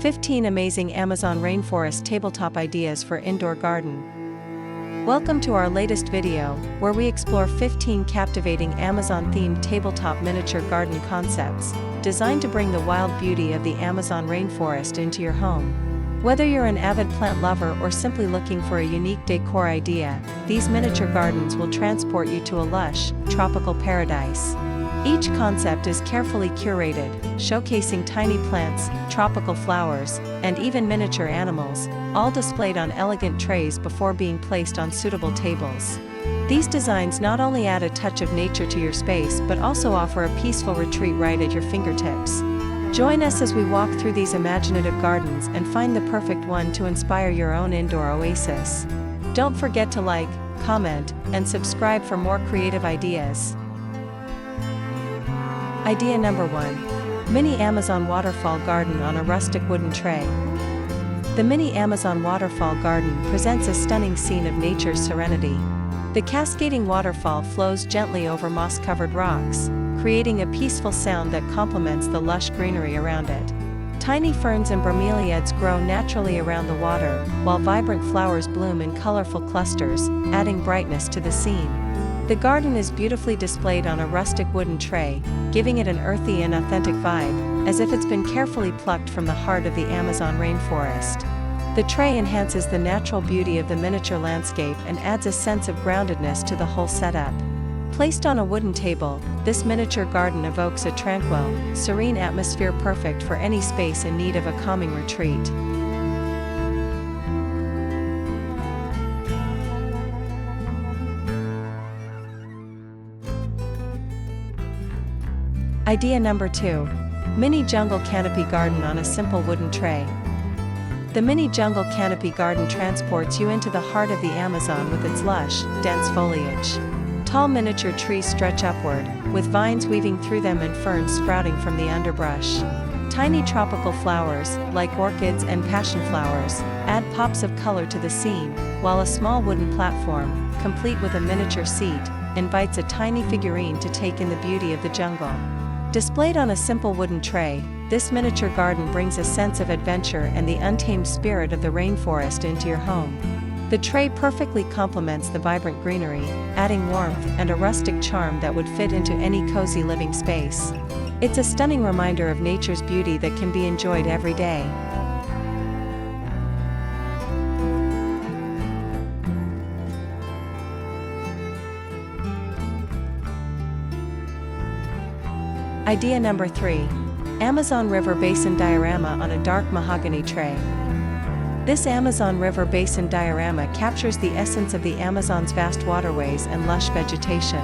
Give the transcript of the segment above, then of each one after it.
15 Amazing Amazon Rainforest Tabletop Ideas for Indoor Garden. Welcome to our latest video, where we explore 15 captivating Amazon-themed tabletop miniature garden concepts, designed to bring the wild beauty of the Amazon rainforest into your home. Whether you're an avid plant lover or simply looking for a unique decor idea, these miniature gardens will transport you to a lush, tropical paradise. Each concept is carefully curated, showcasing tiny plants, tropical flowers, and even miniature animals, all displayed on elegant trays before being placed on suitable tables. These designs not only add a touch of nature to your space but also offer a peaceful retreat right at your fingertips. Join us as we walk through these imaginative gardens and find the perfect one to inspire your own indoor oasis. Don't forget to like, comment, and subscribe for more creative ideas. Idea number 1. Mini Amazon Waterfall Garden on a rustic wooden tray. The Mini Amazon Waterfall Garden presents a stunning scene of nature's serenity. The cascading waterfall flows gently over moss-covered rocks, creating a peaceful sound that complements the lush greenery around it. Tiny ferns and bromeliads grow naturally around the water, while vibrant flowers bloom in colorful clusters, adding brightness to the scene. The garden is beautifully displayed on a rustic wooden tray, giving it an earthy and authentic vibe, as if it's been carefully plucked from the heart of the Amazon rainforest. The tray enhances the natural beauty of the miniature landscape and adds a sense of groundedness to the whole setup. Placed on a wooden table, this miniature garden evokes a tranquil, serene atmosphere perfect for any space in need of a calming retreat. Idea number 2. Mini Jungle Canopy Garden on a simple wooden tray. The Mini Jungle Canopy Garden transports you into the heart of the Amazon with its lush, dense foliage. Tall miniature trees stretch upward, with vines weaving through them and ferns sprouting from the underbrush. Tiny tropical flowers, like orchids and passion flowers, add pops of color to the scene, while a small wooden platform, complete with a miniature seat, invites a tiny figurine to take in the beauty of the jungle. Displayed on a simple wooden tray, this miniature garden brings a sense of adventure and the untamed spirit of the rainforest into your home. The tray perfectly complements the vibrant greenery, adding warmth and a rustic charm that would fit into any cozy living space. It's a stunning reminder of nature's beauty that can be enjoyed every day. Idea number 3. Amazon River Basin Diorama on a dark mahogany tray. This Amazon River Basin diorama captures the essence of the Amazon's vast waterways and lush vegetation.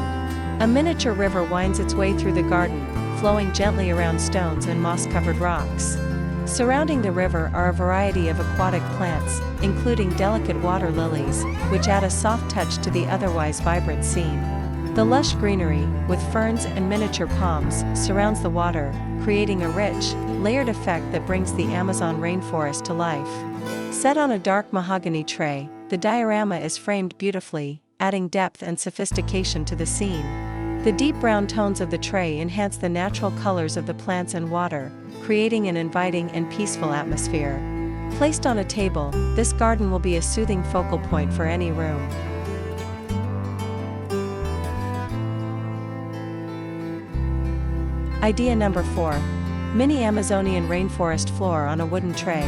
A miniature river winds its way through the garden, flowing gently around stones and moss-covered rocks. Surrounding the river are a variety of aquatic plants, including delicate water lilies, which add a soft touch to the otherwise vibrant scene. The lush greenery, with ferns and miniature palms, surrounds the water, creating a rich, layered effect that brings the Amazon rainforest to life. Set on a dark mahogany tray, the diorama is framed beautifully, adding depth and sophistication to the scene. The deep brown tones of the tray enhance the natural colors of the plants and water, creating an inviting and peaceful atmosphere. Placed on a table, this garden will be a soothing focal point for any room. Idea number 4. Mini Amazonian Rainforest Floor on a wooden tray.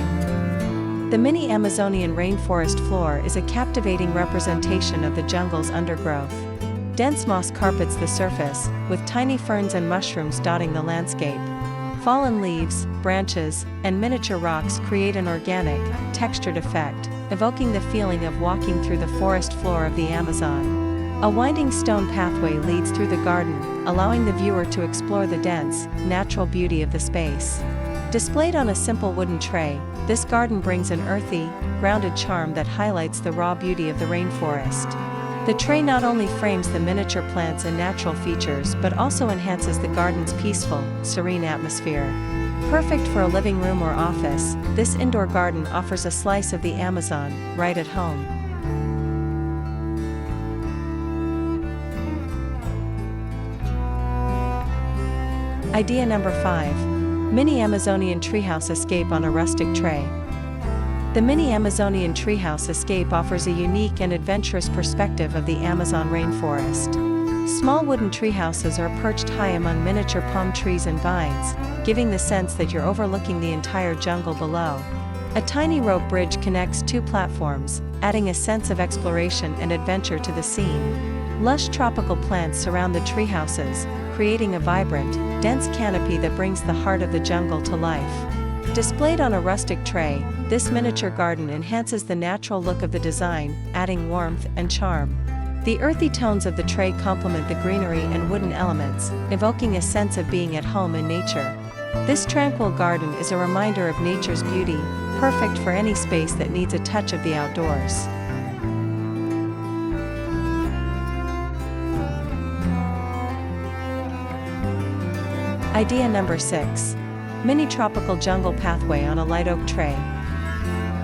The Mini Amazonian Rainforest Floor is a captivating representation of the jungle's undergrowth. Dense moss carpets the surface, with tiny ferns and mushrooms dotting the landscape. Fallen leaves, branches, and miniature rocks create an organic, textured effect, evoking the feeling of walking through the forest floor of the Amazon. A winding stone pathway leads through the garden, allowing the viewer to explore the dense, natural beauty of the space. Displayed on a simple wooden tray, this garden brings an earthy, grounded charm that highlights the raw beauty of the rainforest. The tray not only frames the miniature plants and natural features but also enhances the garden's peaceful, serene atmosphere. Perfect for a living room or office, this indoor garden offers a slice of the Amazon, right at home. Idea number 5. Mini Amazonian Treehouse Escape on a rustic tray. The Mini Amazonian Treehouse Escape offers a unique and adventurous perspective of the Amazon rainforest. Small wooden treehouses are perched high among miniature palm trees and vines, giving the sense that you're overlooking the entire jungle below. A tiny rope bridge connects two platforms, adding a sense of exploration and adventure to the scene. Lush tropical plants surround the treehouses, creating a vibrant, dense canopy that brings the heart of the jungle to life. Displayed on a rustic tray, this miniature garden enhances the natural look of the design, adding warmth and charm. The earthy tones of the tray complement the greenery and wooden elements, evoking a sense of being at home in nature. This tranquil garden is a reminder of nature's beauty, perfect for any space that needs a touch of the outdoors. Idea number 6. Mini Tropical Jungle Pathway on a light oak tray.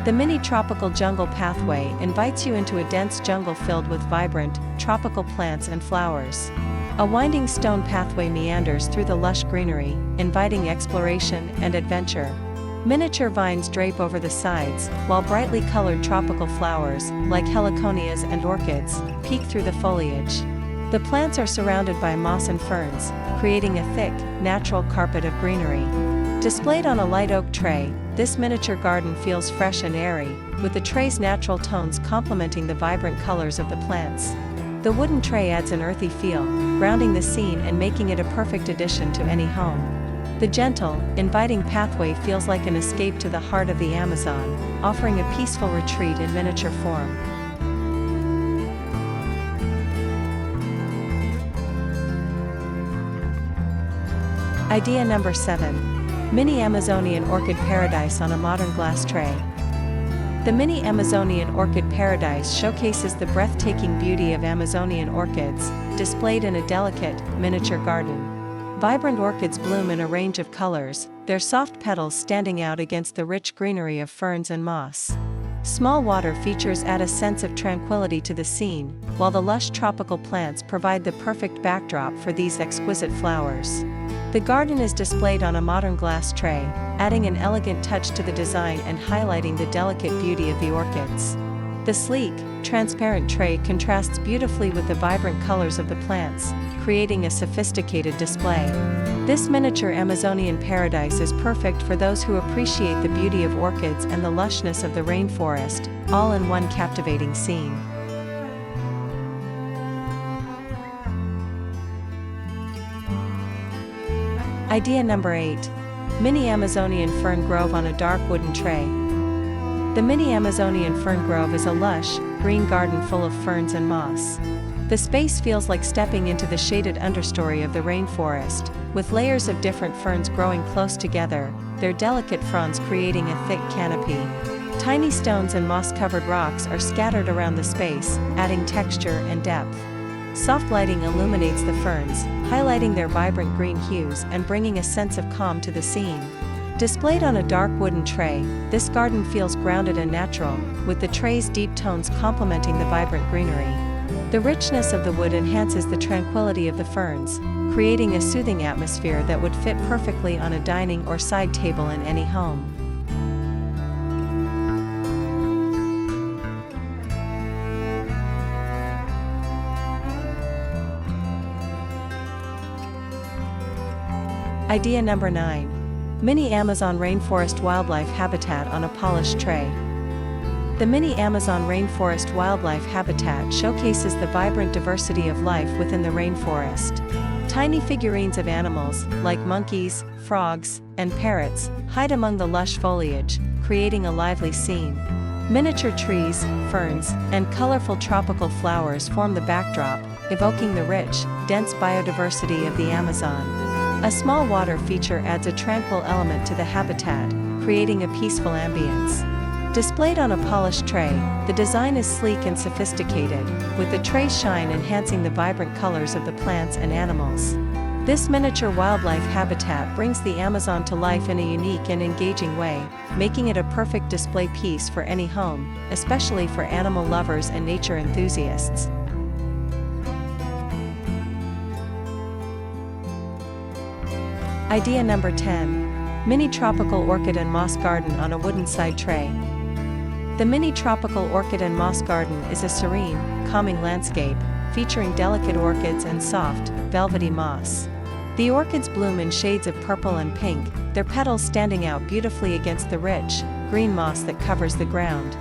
The Mini Tropical Jungle Pathway invites you into a dense jungle filled with vibrant, tropical plants and flowers. A winding stone pathway meanders through the lush greenery, inviting exploration and adventure. Miniature vines drape over the sides, while brightly colored tropical flowers, like heliconias and orchids, peek through the foliage. The plants are surrounded by moss and ferns, creating a thick, natural carpet of greenery. Displayed on a light oak tray, this miniature garden feels fresh and airy, with the tray's natural tones complementing the vibrant colors of the plants. The wooden tray adds an earthy feel, grounding the scene and making it a perfect addition to any home. The gentle, inviting pathway feels like an escape to the heart of the Amazon, offering a peaceful retreat in miniature form. Idea number 7. Mini Amazonian Orchid Paradise on a modern glass tray. The Mini Amazonian Orchid Paradise showcases the breathtaking beauty of Amazonian orchids, displayed in a delicate, miniature garden. Vibrant orchids bloom in a range of colors, their soft petals standing out against the rich greenery of ferns and moss. Small water features add a sense of tranquility to the scene, while the lush tropical plants provide the perfect backdrop for these exquisite flowers. The garden is displayed on a modern glass tray, adding an elegant touch to the design and highlighting the delicate beauty of the orchids. The sleek, transparent tray contrasts beautifully with the vibrant colors of the plants, creating a sophisticated display. This miniature Amazonian paradise is perfect for those who appreciate the beauty of orchids and the lushness of the rainforest, all in one captivating scene. Idea number 8. Mini Amazonian Fern Grove on a dark wooden tray. The Mini Amazonian Fern Grove is a lush, green garden full of ferns and moss. The space feels like stepping into the shaded understory of the rainforest, with layers of different ferns growing close together, their delicate fronds creating a thick canopy. Tiny stones and moss-covered rocks are scattered around the space, adding texture and depth. Soft lighting illuminates the ferns, highlighting their vibrant green hues and bringing a sense of calm to the scene. Displayed on a dark wooden tray, this garden feels grounded and natural, with the tray's deep tones complementing the vibrant greenery. The richness of the wood enhances the tranquility of the ferns, creating a soothing atmosphere that would fit perfectly on a dining or side table in any home. Idea number 9. Mini Amazon Rainforest Wildlife Habitat on a polished tray. The Mini Amazon Rainforest Wildlife Habitat showcases the vibrant diversity of life within the rainforest. Tiny figurines of animals, like monkeys, frogs, and parrots, hide among the lush foliage, creating a lively scene. Miniature trees, ferns, and colorful tropical flowers form the backdrop, evoking the rich, dense biodiversity of the Amazon. A small water feature adds a tranquil element to the habitat, creating a peaceful ambience. Displayed on a polished tray, the design is sleek and sophisticated, with the tray's shine enhancing the vibrant colors of the plants and animals. This miniature wildlife habitat brings the Amazon to life in a unique and engaging way, making it a perfect display piece for any home, especially for animal lovers and nature enthusiasts. Idea number 10. Mini Tropical Orchid and Moss Garden on a wooden side tray. The Mini Tropical Orchid and Moss Garden is a serene, calming landscape, featuring delicate orchids and soft, velvety moss. The orchids bloom in shades of purple and pink, their petals standing out beautifully against the rich, green moss that covers the ground.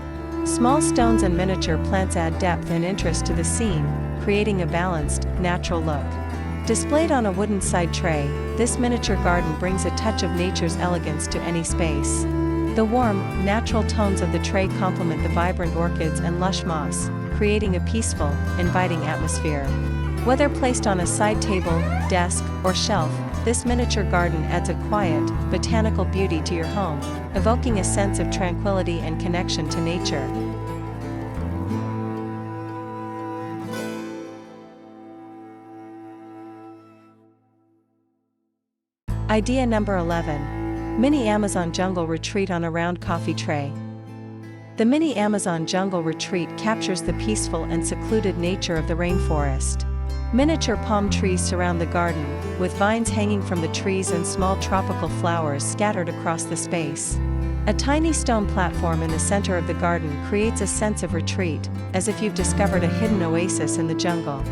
Small stones and miniature plants add depth and interest to the scene, creating a balanced, natural look. Displayed on a wooden side tray, this miniature garden brings a touch of nature's elegance to any space. The warm, natural tones of the tray complement the vibrant orchids and lush moss, creating a peaceful, inviting atmosphere. Whether placed on a side table, desk, or shelf, this miniature garden adds a quiet, botanical beauty to your home, evoking a sense of tranquility and connection to nature. Idea number 11. Mini Amazon Jungle Retreat on a round coffee tray. The Mini Amazon Jungle Retreat captures the peaceful and secluded nature of the rainforest. Miniature palm trees surround the garden, with vines hanging from the trees and small tropical flowers scattered across the space. A tiny stone platform in the center of the garden creates a sense of retreat, as if you've discovered a hidden oasis in the jungle.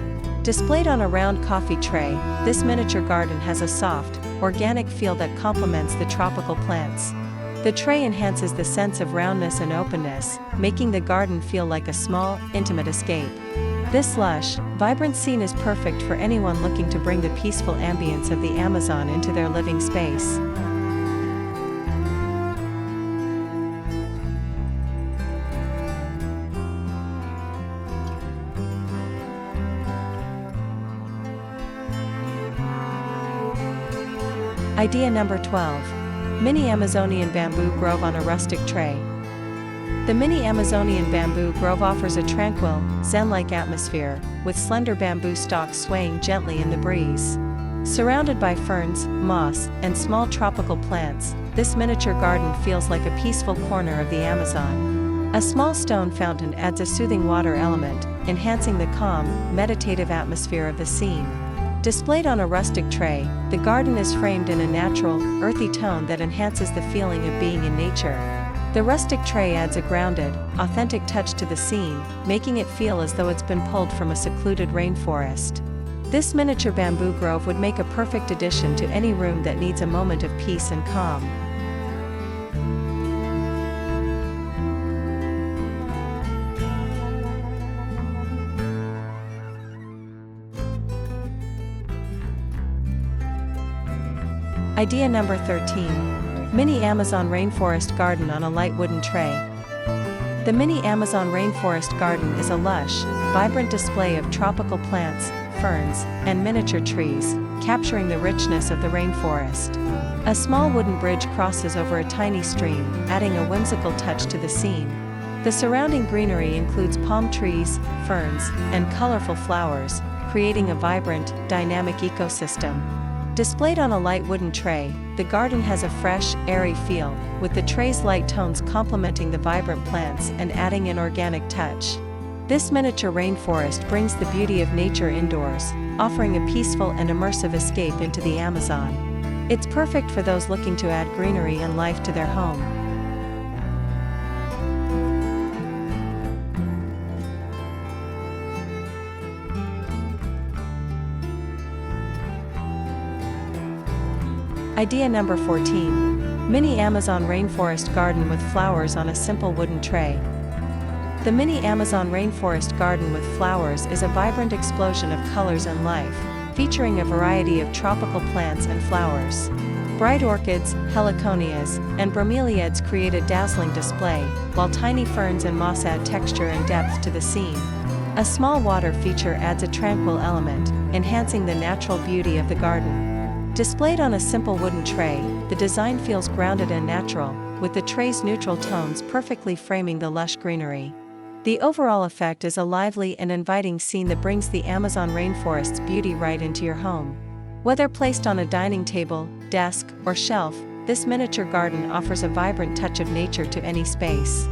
Displayed on a round coffee tray, this miniature garden has a soft, organic feel that complements the tropical plants. The tray enhances the sense of roundness and openness, making the garden feel like a small, intimate escape. This lush, vibrant scene is perfect for anyone looking to bring the peaceful ambience of the Amazon into their living space. Idea number 12. Mini Amazonian Bamboo Grove on a rustic tray. The Mini Amazonian Bamboo Grove offers a tranquil, zen-like atmosphere, with slender bamboo stalks swaying gently in the breeze. Surrounded by ferns, moss, and small tropical plants, this miniature garden feels like a peaceful corner of the Amazon. A small stone fountain adds a soothing water element, enhancing the calm, meditative atmosphere of the scene. Displayed on a rustic tray, the garden is framed in a natural, earthy tone that enhances the feeling of being in nature. The rustic tray adds a grounded, authentic touch to the scene, making it feel as though it's been pulled from a secluded rainforest. This miniature bamboo grove would make a perfect addition to any room that needs a moment of peace and calm. Idea number 13. Mini Amazon Rainforest Garden on a light wooden tray. The Mini Amazon Rainforest Garden is a lush, vibrant display of tropical plants, ferns, and miniature trees, capturing the richness of the rainforest. A small wooden bridge crosses over a tiny stream, adding a whimsical touch to the scene. The surrounding greenery includes palm trees, ferns, and colorful flowers, creating a vibrant, dynamic ecosystem. Displayed on a light wooden tray, the garden has a fresh, airy feel, with the tray's light tones complementing the vibrant plants and adding an organic touch. This miniature rainforest brings the beauty of nature indoors, offering a peaceful and immersive escape into the Amazon. It's perfect for those looking to add greenery and life to their home. Idea number 14. Mini Amazon Rainforest Garden with flowers on a simple wooden tray. The Mini Amazon Rainforest Garden with flowers is a vibrant explosion of colors and life, featuring a variety of tropical plants and flowers. Bright orchids, heliconias, and bromeliads create a dazzling display, while tiny ferns and moss add texture and depth to the scene. A small water feature adds a tranquil element, enhancing the natural beauty of the garden. Displayed on a simple wooden tray, the design feels grounded and natural, with the tray's neutral tones perfectly framing the lush greenery. The overall effect is a lively and inviting scene that brings the Amazon rainforest's beauty right into your home. Whether placed on a dining table, desk, or shelf, this miniature garden offers a vibrant touch of nature to any space.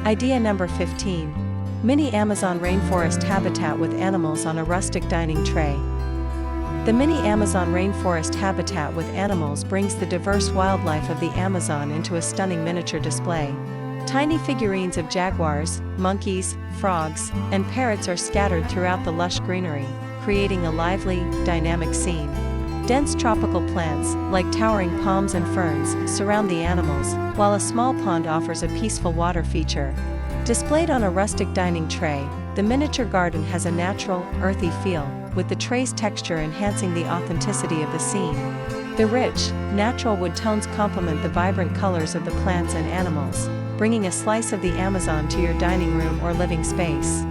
Idea number 15. Mini Amazon rainforest habitat with animals on a rustic dining tray. The mini Amazon rainforest habitat with animals brings the diverse wildlife of the Amazon into a stunning miniature display. Tiny figurines of jaguars, monkeys, frogs, and parrots are scattered throughout the lush greenery, creating a lively, dynamic scene. Dense tropical plants, like towering palms and ferns, surround the animals, while a small pond offers a peaceful water feature. Displayed on a rustic dining tray, the miniature garden has a natural, earthy feel, with the tray's texture enhancing the authenticity of the scene. The rich, natural wood tones complement the vibrant colors of the plants and animals, bringing a slice of the Amazon to your dining room or living space.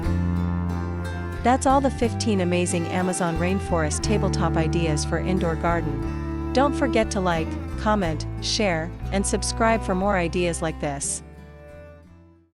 That's all the 15 amazing Amazon rainforest tabletop ideas for indoor garden. Don't forget to like, comment, share, and subscribe for more ideas like this.